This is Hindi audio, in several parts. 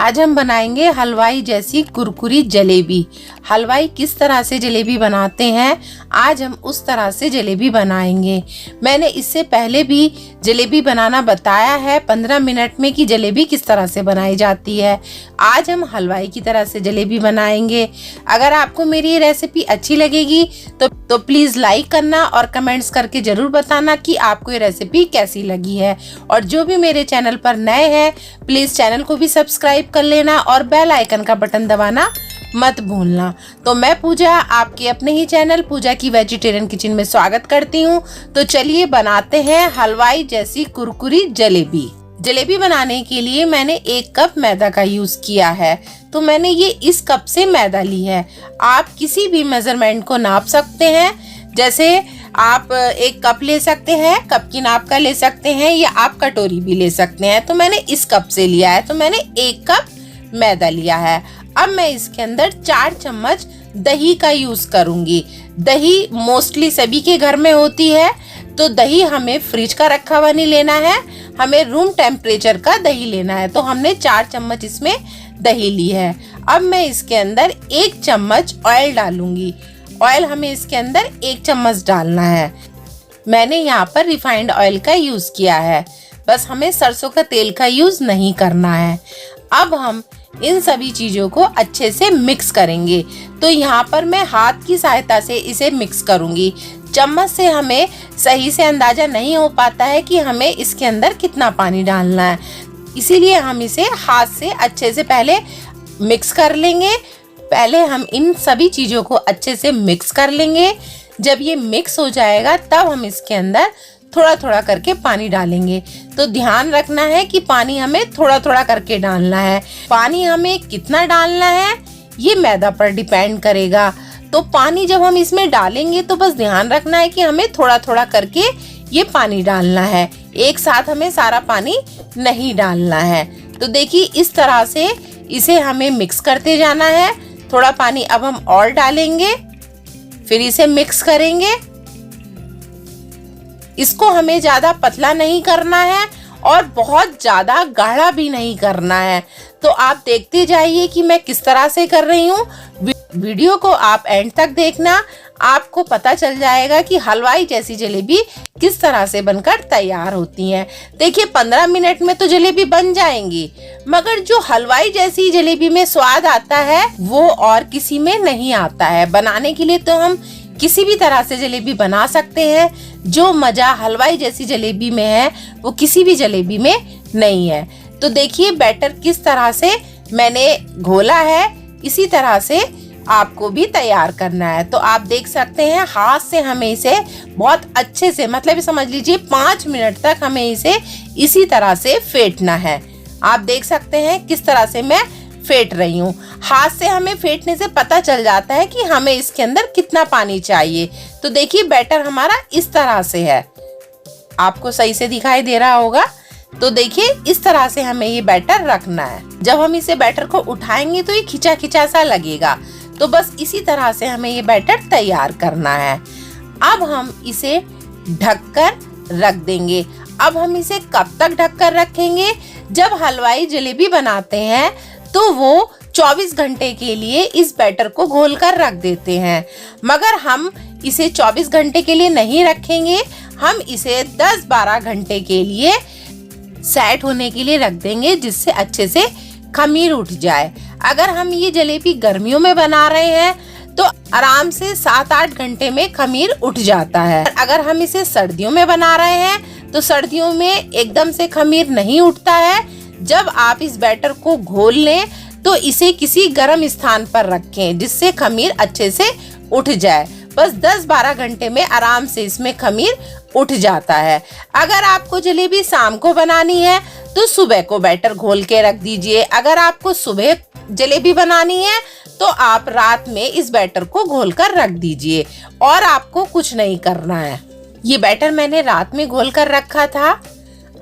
आज हम बनाएंगे हलवाई जैसी कुरकुरी जलेबी। हलवाई किस तरह से जलेबी बनाते हैं, आज हम उस तरह से जलेबी बनाएंगे। मैंने इससे पहले भी जलेबी बनाना बताया है 15 मिनट में कि जलेबी किस तरह से बनाई जाती है। आज हम हलवाई की तरह से जलेबी बनाएंगे। अगर आपको मेरी ये रेसिपी अच्छी लगेगी तो प्लीज़ लाइक करना और कमेंट्स करके ज़रूर बताना कि आपको ये रेसिपी कैसी लगी है। और जो भी मेरे चैनल पर नए हैं प्लीज़ चैनल को भी सब्सक्राइब कर लेना और बेल आइकन का बटन दबाना मत भूलना। तो मैं पूजा आपके अपने ही चैनल पूजा की वेजिटेरियन किचन में स्वागत करती हूँ। तो चलिए बनाते हैं हलवाई जैसी कुरकुरी जलेबी। जलेबी बनाने के लिए मैंने 1 कप मैदा का यूज किया है। तो मैंने ये इस कप से मैदा ली है। आप किसी भी मेजरमेंट को नाप सकते हैं, जैसे आप 1 कप ले सकते हैं, कप की नाप का ले सकते हैं, या आप कटोरी भी ले सकते हैं। तो मैंने इस कप से लिया है, तो मैंने 1 कप मैदा लिया है। अब मैं इसके अंदर 4 चम्मच दही का यूज करूंगी। दही मोस्टली सभी के घर में होती है, तो दही हमें फ्रिज का रखा हुआ नहीं लेना है, हमें रूम टेम्परेचर का दही लेना है। तो हमने 4 चम्मच इसमें दही ली है। अब मैं इसके अंदर 1 चम्मच ऑयल डालूंगी। ऑयल हमें इसके अंदर 1 चम्मच डालना है। मैंने यहाँ पर रिफाइंड ऑयल का यूज किया है, बस हमें सरसों का तेल का यूज नहीं करना है। अब हम इन सभी चीजों को अच्छे से मिक्स करेंगे। तो यहाँ पर मैं हाथ की सहायता से इसे मिक्स करूंगी। चम्मच से हमें सही से अंदाजा नहीं हो पाता है कि हमें इसके अंदर कितना पानी डालना है, इसीलिए हम इसे हाथ से अच्छे से पहले मिक्स कर लेंगे। पहले हम इन सभी चीजों को अच्छे से मिक्स कर लेंगे। जब ये मिक्स हो जाएगा तब हम इसके अंदर थोड़ा थोड़ा करके पानी डालेंगे। तो ध्यान रखना है कि पानी हमें थोड़ा थोड़ा करके डालना है। पानी हमें कितना डालना है ये मैदा पर डिपेंड करेगा। तो पानी जब हम इसमें डालेंगे तो बस ध्यान रखना है कि हमें थोड़ा थोड़ा करके ये पानी डालना है, एक साथ हमें सारा पानी नहीं डालना है। तो देखिए इस तरह से इसे हमें मिक्स करते जाना है। थोड़ा पानी अब हम और डालेंगे, फिर इसे मिक्स करेंगे। इसको हमें ज्यादा पतला नहीं करना है और बहुत ज्यादा गाढ़ा भी नहीं करना है। तो आप देखते जाइए कि मैं किस तरह से कर रही हूँ। वीडियो को आप एंड तक देखना, आपको पता चल जाएगा कि हलवाई जैसी जलेबी किस तरह से बनकर तैयार होती हैं। देखिए 15 मिनट में तो जलेबी बन जाएंगी, मगर जो हलवाई जैसी जलेबी में स्वाद आता है वो और किसी में नहीं आता है। बनाने के लिए तो हम किसी भी तरह से जलेबी बना सकते हैं, जो मजा हलवाई जैसी जलेबी में है वो किसी भी जलेबी में नहीं है। तो देखिए बैटर किस तरह से मैंने घोला है, इसी तरह से आपको भी तैयार करना है। तो आप देख सकते हैं हाथ से हमें इसे बहुत अच्छे से, मतलब समझ लीजिए 5 मिनट तक हमें इसे इसी तरह से फेंटना है। आप देख सकते हैं किस तरह से मैं फेंट रही हूँ। हाथ से हमें फेंटने से पता चल जाता है कि हमें इसके अंदर कितना पानी चाहिए। तो देखिए बैटर हमारा इस तरह से है, आपको सही से दिखाई दे रहा होगा। तो देखिए इस तरह से हमें ये बैटर रखना है। जब हम इसे बैटर को उठाएंगे तो ये खिंचा खिंचा सा लगेगा। तो बस इसी तरह से हमें ये बैटर तैयार करना है। अब हम इसे ढककर रख देंगे। अब हम इसे कब तक ढककर रखेंगे? जब हलवाई जलेबी बनाते हैं तो वो 24 घंटे के लिए इस बैटर को घोल कर रख देते हैं, मगर हम इसे 24 घंटे के लिए नहीं रखेंगे। हम इसे 10-12 घंटे के लिए सेट होने के लिए रख देंगे, जिससे अच्छे से खमीर उठ जाए। अगर हम ये जलेबी गर्मियों में बना रहे हैं तो आराम से 7-8 घंटे में खमीर उठ जाता है। अगर हम इसे सर्दियों में बना रहे हैं तो सर्दियों में एकदम से खमीर नहीं उठता है। जब आप इस बैटर को घोल लें तो इसे किसी गर्म स्थान पर रखें, जिससे खमीर अच्छे से उठ जाए। बस 10-12 घंटे में आराम से इसमें खमीर उठ जाता है। अगर आपको जलेबी शाम को बनानी है तो सुबह को बैटर घोल के रख दीजिए। अगर आपको सुबह जलेबी बनानी है तो आप रात में इस बैटर को घोल कर रख दीजिए और आपको कुछ नहीं करना है। ये बैटर मैंने रात में घोल कर रखा था।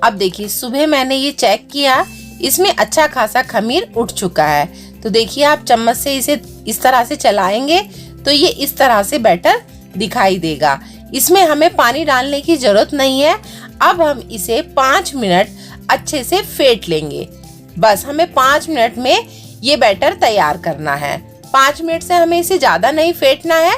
अब देखिए सुबह मैंने ये चेक किया, इसमें अच्छा खासा खमीर उठ चुका है। तो देखिए आप चम्मच से इसे इस तरह से चलाएंगे तो ये इस तरह से बैटर दिखाई देगा। इसमें हमें पानी डालने की जरूरत नहीं है। अब हम इसे 5 मिनट अच्छे से फेंट लेंगे। बस हमें 5 मिनट में ये बैटर तैयार करना है। 5 मिनट से हमें इसे ज्यादा नहीं फेंटना है,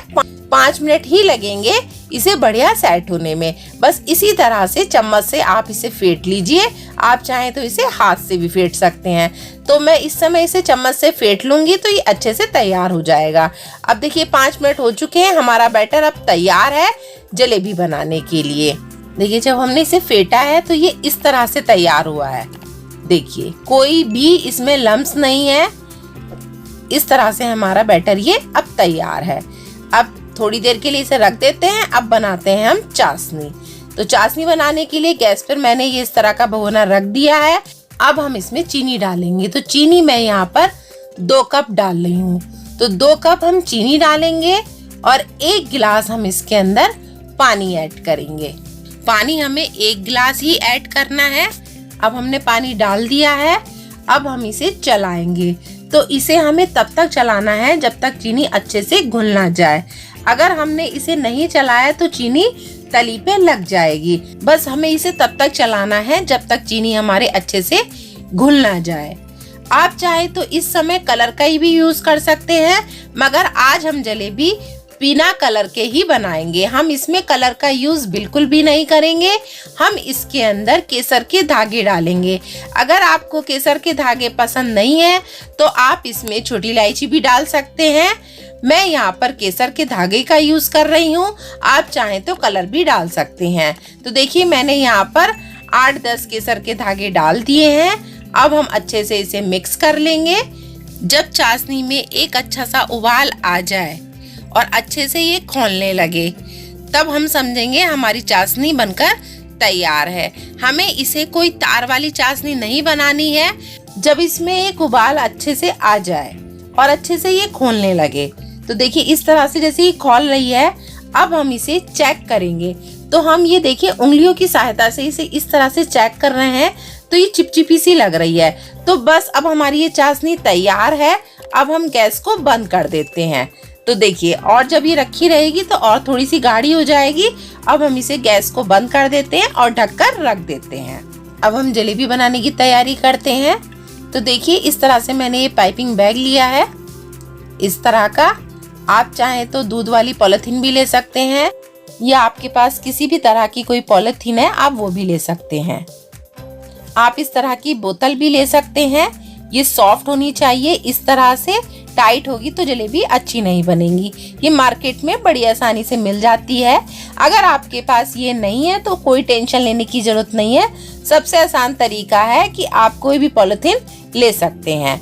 5 मिनट ही लगेंगे इसे बढ़िया सेट होने में। बस इसी तरह से चम्मच से आप इसे फेंट लीजिए। आप चाहें तो इसे हाथ से भी फेंट सकते हैं। तो मैं इस समय इसे चम्मच से फेंट लूंगी तो ये अच्छे से तैयार हो जाएगा। अब देखिए 5 मिनट हो चुके हैं, हमारा बैटर अब तैयार है जलेबी बनाने के लिए। देखिए जब हमने इसे फेंटा है तो ये इस तरह से तैयार हुआ है। देखिए कोई भी इसमें लम्स नहीं है। इस तरह से हमारा बैटर ये अब तैयार है। अब थोड़ी देर के लिए इसे रख देते हैं। अब बनाते हैं हम चाशनी। तो चाशनी बनाने के लिए गैस पर मैंने ये इस तरह का भगोना रख दिया है। अब हम इसमें चीनी डालेंगे। तो चीनी मैं यहाँ पर 2 कप डाल रही हूँ। तो 2 कप हम चीनी डालेंगे और 1 गिलास हम इसके अंदर पानी ऐड करेंगे। पानी हमें 1 गिलास ही ऐड करना है। अब हमने पानी डाल दिया है। अब हम इसे चलाएंगे। तो इसे हमें तब तक चलाना है जब तक चीनी अच्छे से घुल ना जाए। अगर हमने इसे नहीं चलाया तो चीनी तली पे लग जाएगी। बस हमें इसे तब तक चलाना है जब तक चीनी हमारे अच्छे से घुल ना जाए। आप चाहे तो इस समय कलर का ही भी यूज कर सकते हैं, मगर आज हम जलेबी बिना कलर के ही बनाएंगे। हम इसमें कलर का यूज बिल्कुल भी नहीं करेंगे। हम इसके अंदर केसर के धागे डालेंगे। अगर आपको केसर के धागे पसंद नहीं है तो आप इसमें छोटी इलायची भी डाल सकते हैं। मैं यहाँ पर केसर के धागे का यूज कर रही हूँ। आप चाहें तो कलर भी डाल सकते हैं। तो देखिए मैंने यहाँ पर 8-10 केसर के धागे डाल दिए हैं। अब हम अच्छे से इसे मिक्स कर लेंगे। जब चाशनी में एक अच्छा सा उबाल आ जाए और अच्छे से ये खौलने लगे, तब हम समझेंगे हमारी चाशनी बनकर तैयार है। हमें इसे कोई तार वाली चाशनी नहीं बनानी है। जब इसमें एक उबाल अच्छे से आ जाए और अच्छे से ये खौलने लगे, तो देखिए इस तरह से जैसे ये खौल रही है, अब हम इसे चेक करेंगे। तो हम ये देखिए उंगलियों की सहायता से इसे इस तरह से चेक कर रहे हैं। तो ये चिपचिपी सी लग रही है। तो बस अब हमारी ये चाशनी तैयार है। अब हम गैस को बंद कर देते हैं। तो देखिए और जब ये रखी रहेगी तो और थोड़ी सी गाढ़ी हो जाएगी। अब हम इसे गैस को बंद कर देते हैं और ढककर रख देते हैं। अब हम जलेबी बनाने की तैयारी करते हैं। तो देखिए इस तरह से मैंने ये पाइपिंग बैग लिया है, इस तरह का। आप चाहें तो दूध वाली पॉलिथीन भी ले सकते हैं, या आपके पास किसी भी तरह की कोई पॉलिथीन है आप वो भी ले सकते हैं। आप इस तरह की बोतल भी ले सकते हैं। ये सॉफ्ट होनी चाहिए, इस तरह से टाइट होगी तो जलेबी अच्छी नहीं बनेगी। ये मार्केट में बड़ी आसानी से मिल जाती है। अगर आपके पास ये नहीं है तो कोई टेंशन लेने की जरूरत नहीं है। सबसे आसान तरीका है कि आप कोई भी पॉलिथीन ले सकते हैं।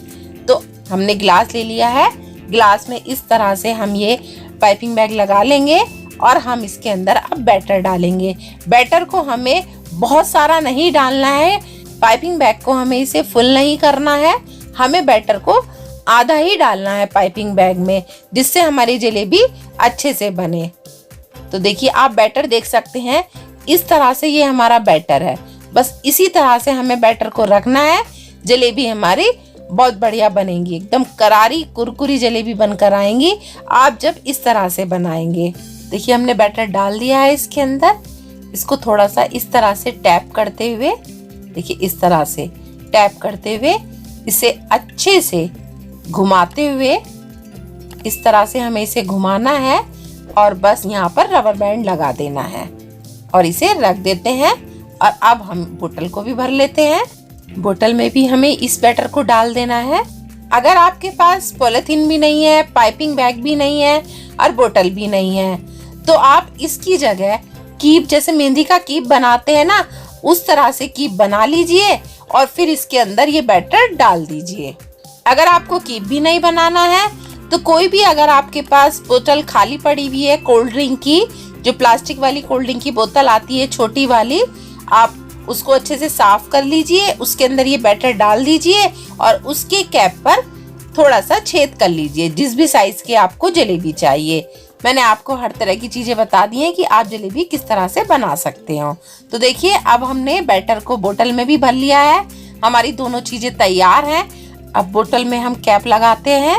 तो हमने गिलास ले लिया है। गिलास में इस तरह से हम ये पाइपिंग बैग लगा लेंगे और हम इसके अंदर अब बैटर डालेंगे। बैटर को हमें बहुत सारा नहीं डालना है। पाइपिंग बैग को हमें इसे फुल नहीं करना है। हमें बैटर को आधा ही डालना है पाइपिंग बैग में, जिससे हमारी जलेबी अच्छे से बने। तो देखिए आप बैटर देख सकते हैं, इस तरह से ये हमारा बैटर है। बस इसी तरह से हमें बैटर को रखना है। जलेबी हमारी बहुत बढ़िया बनेगी, एकदम करारी कुरकुरी जलेबी बनकर आएंगी आप जब इस तरह से बनाएंगे। देखिए हमने बैटर डाल दिया है इसके अंदर। इसको थोड़ा सा इस तरह से टैप करते हुए, देखिए इस तरह से टैप करते हुए इसे अच्छे से घुमाते हुए, इस तरह से हमें इसे घुमाना है और बस यहाँ पर रबर बैंड लगा देना है और इसे रख देते हैं। और अब हम बोतल को भी भर लेते हैं। बोतल में भी हमें इस बैटर को डाल देना है। अगर आपके पास पॉलिथीन भी नहीं है, पाइपिंग बैग भी नहीं है और बोतल भी नहीं है, तो आप इसकी जगह कीप, जैसे मेहंदी का कीप बनाते हैं ना, उस तरह से कीप बना लीजिए और फिर इसके अंदर ये बैटर डाल दीजिए। अगर आपको कीप भी नहीं बनाना है तो कोई भी, अगर आपके पास बोतल खाली पड़ी हुई है कोल्ड ड्रिंक की, जो प्लास्टिक वाली कोल्ड ड्रिंक की बोतल आती है छोटी वाली, आप उसको अच्छे से साफ कर लीजिए, उसके अंदर ये बैटर डाल दीजिए और उसके कैप पर थोड़ा सा छेद कर लीजिए, जिस भी साइज के आपको जलेबी चाहिए। मैंने आपको हर तरह की चीजें बता दी हैं कि आप जलेबी किस तरह से बना सकते हो। तो देखिए अब हमने बैटर को बोतल में भी भर लिया है। हमारी दोनों चीजें तैयार हैं। अब बोतल में हम कैप लगाते हैं।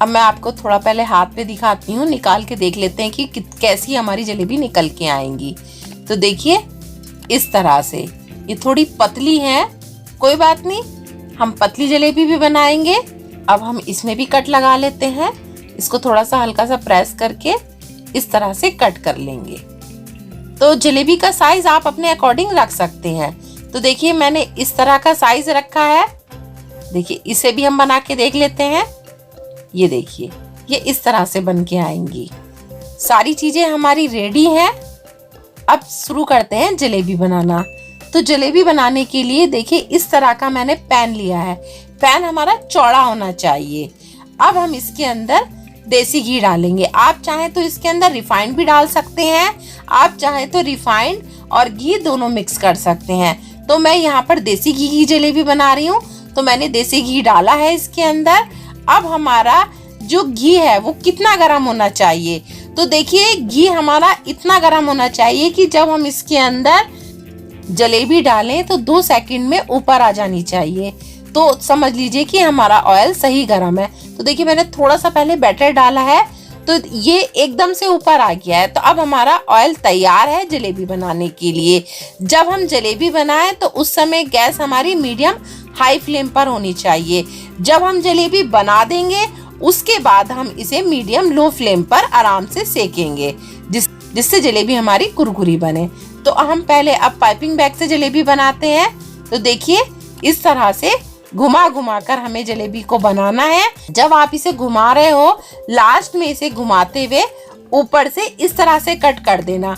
अब मैं आपको थोड़ा पहले हाथ पे दिखाती हूँ, निकाल के देख लेते हैं कि कैसी हमारी जलेबी निकल के आएंगी। तो देखिए इस तरह से, ये थोड़ी पतली है, कोई बात नहीं, हम पतली जलेबी भी बनाएंगे। अब हम इसमें भी कट लगा लेते हैं। इसको थोड़ा सा हल्का सा प्रेस करके इस तरह से कट कर लेंगे। तो जलेबी का साइज आप अपने अकॉर्डिंग रख सकते हैं। तो देखिए मैंने इस तरह का साइज रखा है। देखिए इसे भी हम बना के देख लेते हैं। ये देखिए ये इस तरह से बन के आएंगी। सारी चीजें हमारी रेडी हैं। अब शुरू करते हैं जलेबी बनाना। तो जलेबी बनाने के लिए देखिए इस तरह का मैंने पैन लिया है। पैन हमारा चौड़ा होना चाहिए। अब हम इसके अंदर देसी घी डालेंगे। आप चाहें तो इसके अंदर रिफाइंड भी डाल सकते हैं। आप चाहें तो रिफाइंड और घी दोनों मिक्स कर सकते हैं। तो मैं यहाँ पर देसी घी की जलेबी बना रही हूँ, तो मैंने देसी घी डाला है इसके अंदर। अब हमारा जो घी है वो कितना गर्म होना चाहिए, तो देखिए घी हमारा इतना गर्म होना चाहिए कि जब हम इसके अंदर जलेबी डालें तो 2 सेकंड में ऊपर आ जानी चाहिए। तो समझ लीजिए कि हमारा ऑयल सही गर्म है। तो देखिए मैंने थोड़ा सा पहले बैटर डाला है तो ये एकदम से ऊपर आ गया है। तो अब हमारा ऑयल तैयार है जलेबी बनाने के लिए। जब हम जलेबी बनाएं तो उस समय गैस हमारी मीडियम हाई फ्लेम पर होनी चाहिए। जब हम जलेबी बना देंगे उसके बाद हम इसे मीडियम लो फ्लेम पर आराम से सेकेंगे, जिससे जलेबी हमारी कुरकुरी बने। तो हम पहले अब पाइपिंग बैग से जलेबी बनाते हैं। तो देखिए इस तरह से घुमा घुमा कर हमें जलेबी को बनाना है। जब आप इसे घुमा रहे हो लास्ट में इसे घुमाते हुए ऊपर से इस तरह से कट कर देना।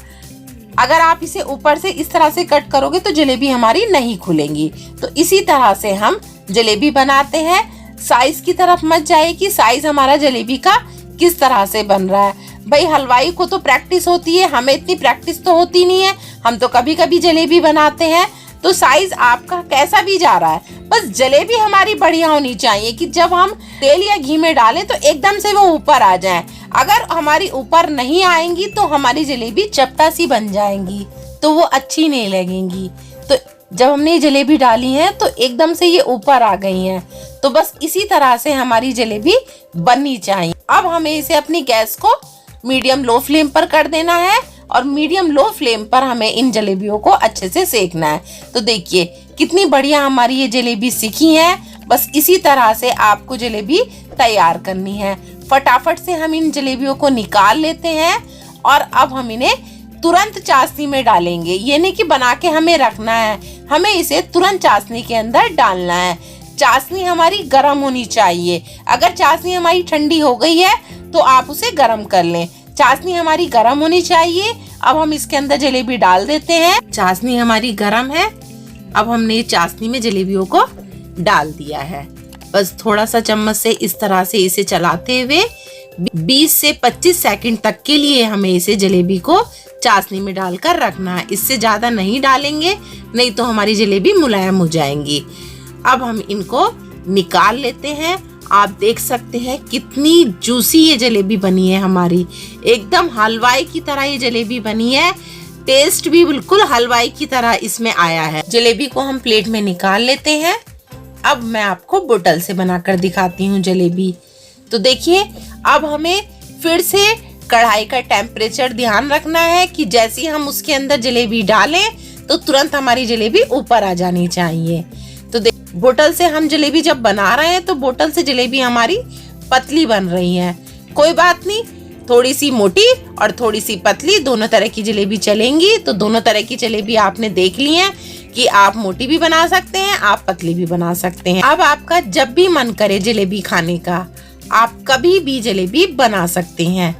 अगर आप इसे ऊपर से इस तरह से कट करोगे तो जलेबी हमारी नहीं खुलेंगी। तो इसी तरह से हम जलेबी बनाते हैं। साइज की तरफ मत जाइए कि साइज हमारा जलेबी का किस तरह से बन रहा है। भाई हलवाई को तो प्रैक्टिस होती है, हमें इतनी प्रैक्टिस तो होती नहीं है। हम तो कभी कभी जलेबी बनाते हैं। तो साइज आपका कैसा भी जा रहा है, बस जलेबी हमारी बढ़िया होनी चाहिए कि जब हम तेल या घी में डालें तो एकदम से वो ऊपर आ जाए। अगर हमारी ऊपर नहीं आएंगी तो हमारी जलेबी चपटा सी बन जाएंगी, तो वो अच्छी नहीं लगेंगी। तो जब हमने ये जलेबी डाली है तो एकदम से ये ऊपर आ गई हैं। तो बस इसी तरह से हमारी जलेबी बननी चाहिए। अब हमें इसे अपनी गैस को मीडियम लो फ्लेम पर कर देना है और मीडियम लो फ्लेम पर हमें इन जलेबियों को अच्छे से सेकना है। तो देखिए कितनी बढ़िया हमारी ये जलेबी सीखी है। बस इसी तरह से आपको जलेबी तैयार करनी है। फटाफट से हम इन जलेबियों को निकाल लेते हैं और अब हम इन्हें तुरंत चाशनी में डालेंगे। ये नहीं कि बना के हमें रखना है, हमें इसे तुरंत चाशनी के अंदर डालना है। चाशनी हमारी गर्म होनी चाहिए। अगर चाशनी हमारी ठंडी हो गई है तो आप उसे गर्म कर लें। चाशनी हमारी गर्म होनी चाहिए। अब हम इसके अंदर जलेबी डाल देते हैं। चाशनी हमारी गर्म है। अब हमने चाशनी में जलेबियों को डाल दिया है। बस थोड़ा सा चम्मच से इस तरह से इसे चलाते हुए 20 से 25 सेकंड तक के लिए हमें इसे जलेबी को चाशनी में डालकर रखना है। इससे ज्यादा नहीं डालेंगे, नहीं तो हमारी जलेबी मुलायम हो जाएंगी। अब हम इनको निकाल लेते हैं। आप देख सकते हैं कितनी जूसी ये जलेबी बनी है हमारी, एकदम हलवाई की तरह ये जलेबी बनी है। टेस्ट भी बिल्कुल हलवाई की तरह इसमें आया है। जलेबी को हम प्लेट में निकाल लेते हैं। अब मैं आपको बोतल से बनाकर दिखाती हूँ जलेबी। तो देखिए अब हमें फिर से कढ़ाई का टेम्परेचर ध्यान रखना है कि जैसे ही हम उसके अंदर जलेबी डालें तो तुरंत हमारी जलेबी ऊपर आ जानी चाहिए। तो बोतल से हम जलेबी जब बना रहे हैं तो बोतल से जलेबी हमारी पतली बन रही है। कोई बात नहीं, थोड़ी सी मोटी और थोड़ी सी पतली दोनों तरह की जलेबी चलेंगी। तो दोनों तरह की जलेबी आपने देख ली है कि आप मोटी भी बना सकते हैं, आप पतली भी बना सकते हैं। अब आपका जब भी मन करे जलेबी खाने का, आप कभी भी जलेबी बना सकते हैं।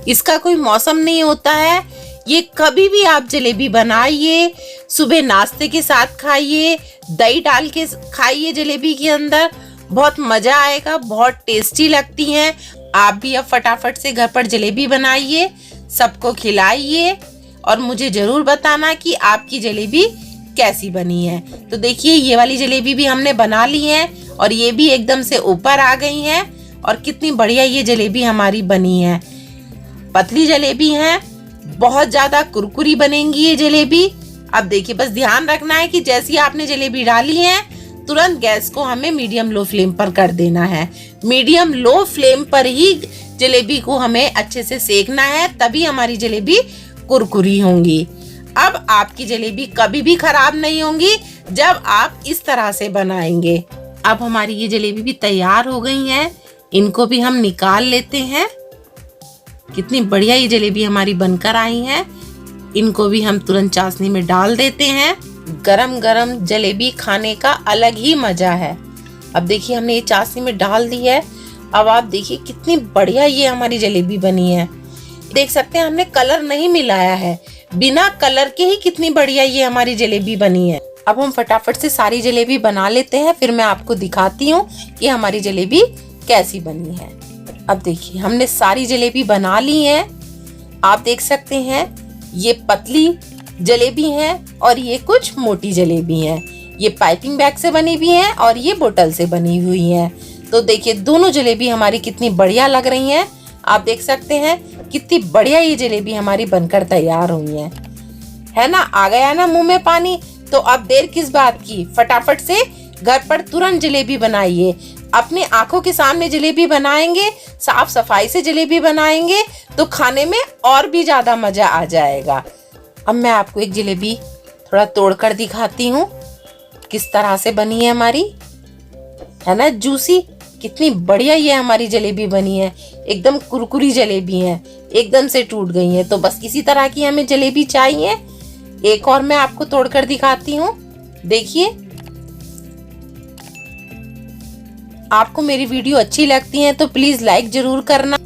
इसका कोई मौसम नहीं होता है। ये कभी भी आप जलेबी बनाइए, सुबह नाश्ते के साथ खाइए, दही डाल के खाइए जलेबी के अंदर, बहुत मजा आएगा, बहुत टेस्टी लगती हैं। आप भी अब फटाफट से घर पर जलेबी बनाइए, सबको खिलाइए और मुझे जरूर बताना कि आपकी जलेबी कैसी बनी है। तो देखिए ये वाली जलेबी भी हमने बना ली है और ये भी एकदम से ऊपर आ गई है और कितनी बढ़िया ये जलेबी हमारी बनी है। पतली जलेबी है, बहुत ज्यादा कुरकुरी बनेंगी ये जलेबी। अब देखिए बस ध्यान रखना है कि जैसी आपने जलेबी डाली है तुरंत गैस को हमें मीडियम लो फ्लेम पर कर देना है। मीडियम लो फ्लेम पर ही जलेबी को हमें अच्छे से सेकना है, तभी हमारी जलेबी कुरकुरी होंगी। अब आपकी जलेबी कभी भी खराब नहीं होंगी जब आप इस तरह से बनाएंगे। अब हमारी ये जलेबी भी तैयार हो गई है, इनको भी हम निकाल लेते हैं। कितनी बढ़िया ये जलेबी हमारी बनकर आई है। इनको भी हम तुरंत चाशनी में डाल देते हैं। गरम गरम जलेबी खाने का अलग ही मजा है। अब देखिए हमने ये चाशनी में डाल दी है। अब आप देखिए कितनी बढ़िया ये हमारी जलेबी बनी है। देख सकते हैं हमने कलर नहीं मिलाया है, बिना कलर के ही कितनी बढ़िया ये हमारी जलेबी बनी है। अब हम फटाफट से सारी जलेबी बना लेते हैं, फिर मैं आपको दिखाती हूँ कि हमारी जलेबी कैसी बनी है। अब देखिए हमने सारी जलेबी बना ली है। आप देख सकते हैं ये पतली जलेबी है और ये कुछ मोटी जलेबी है। ये पाइपिंग बैग से बनी हुई है और ये बोतल से बनी हुई है। तो देखिए दोनों जलेबी हमारी कितनी बढ़िया लग रही हैं। आप देख सकते हैं कितनी बढ़िया ये जलेबी हमारी बनकर तैयार हुई है ना। आ गया ना मुंह में पानी। तो अब देर किस बात की, फटाफट से घर पर तुरंत जलेबी बनाइए। अपने आंखों के सामने जलेबी बनाएंगे, साफ सफाई से जलेबी बनाएंगे तो खाने में और भी ज्यादा मजा आ जाएगा। अब मैं आपको एक जलेबी थोड़ा तोड़कर दिखाती हूँ किस तरह से बनी है हमारी, है ना जूसी। कितनी बढ़िया ये हमारी जलेबी बनी है, एकदम कुरकुरी जलेबी है, एकदम से टूट गई है। तो बस इसी तरह की हमें जलेबी चाहिए। एक और मैं आपको तोड़कर दिखाती हूँ, देखिए। आपको मेरी वीडियो अच्छी लगती है तो प्लीज लाइक जरूर करना।